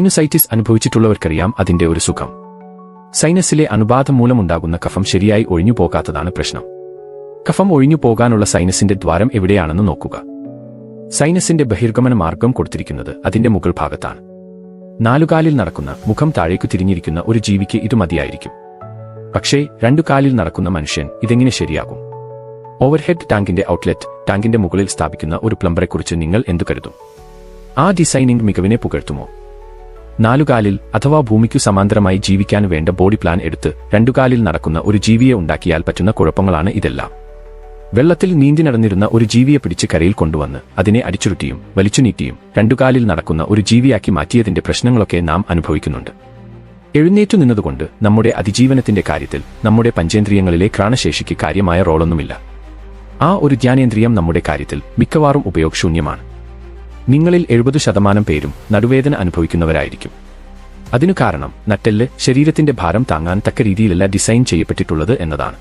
Sinusitis അനുഭവിച്ചിട്ടുള്ളവർക്കറിയാം അതിന്റെ ഒരു സുഖം. സൈനസിലെ അണുബാധ മൂലമുണ്ടാകുന്ന കഫം ശരിയായി ഒഴിഞ്ഞു പോകാത്തതാണ് പ്രശ്നം. കഫം ഒഴിഞ്ഞു പോകാനുള്ള സൈനസിന്റെ ദ്വാരം എവിടെയാണെന്ന് നോക്കുക. സൈനസിന്റെ ബഹിർഗമന മാർഗം കൊടുത്തിരിക്കുന്നത് അതിന്റെ മുകൾ ഭാഗത്താണ്. നാലുകാലിൽ നടക്കുന്ന, മുഖം താഴേക്കു തിരിഞ്ഞിരിക്കുന്ന ഒരു ജീവിക്ക് ഇത് മതിയായിരിക്കും. പക്ഷേ രണ്ടു കാലിൽ നടക്കുന്ന മനുഷ്യൻ ഇതെങ്ങനെ ശരിയാകും? ഓവർഹെഡ് ടാങ്കിന്റെ ഔട്ട്ലെറ്റ് ടാങ്കിന്റെ മുകളിൽ സ്ഥാപിക്കുന്ന ഒരു പ്ലംബറെക്കുറിച്ച് നിങ്ങൾ എന്തു കരുതും? ആ ഡിസൈനിംഗ് മികവിനെ പുകഴ്ത്തുമോ? നാലുകാലിൽ അഥവാ ഭൂമിക്കു സമാന്തരമായി ജീവിക്കാൻ വേണ്ട ബോഡി പ്ലാൻ എടുത്ത് രണ്ടുകാലിൽ നടക്കുന്ന ഒരു ജീവിയെ ഉണ്ടാക്കിയാൽ പറ്റുന്ന കുഴപ്പങ്ങളാണ് ഇതെല്ലാം. വെള്ളത്തിൽ നീന്തി നടന്നിരുന്ന ഒരു ജീവിയെ പിടിച്ച് കരയിൽ കൊണ്ടുവന്ന് അതിനെ അടിച്ചുരുട്ടിയും വലിച്ചുനീട്ടിയും രണ്ടുകാലിൽ നടക്കുന്ന ഒരു ജീവിയാക്കി മാറ്റിയതിന്റെ പ്രശ്നങ്ങളൊക്കെ നാം അനുഭവിക്കുന്നുണ്ട്. എഴുന്നേറ്റു നിന്നതുകൊണ്ട് നമ്മുടെ അതിജീവനത്തിന്റെ കാര്യത്തിൽ നമ്മുടെ പഞ്ചേന്ദ്രിയങ്ങളിലെ ഘ്രാണശേഷിക്ക് കാര്യമായ റോളൊന്നുമില്ല. ആ ഒരു ജ്ഞാനേന്ദ്രിയം നമ്മുടെ കാര്യത്തിൽ മിക്കവാറും ഉപയോഗശൂന്യമാണ്. നിങ്ങളിൽ 70% പേരും നടുവേദന അനുഭവിക്കുന്നവരായിരിക്കും. അതിനു കാരണം നട്ടെല്ല് ശരീരത്തിന്റെ ഭാരം താങ്ങാൻ തക്ക രീതിയിലല്ല ഡിസൈൻ ചെയ്യപ്പെട്ടിട്ടുള്ളത് എന്നതാണ്.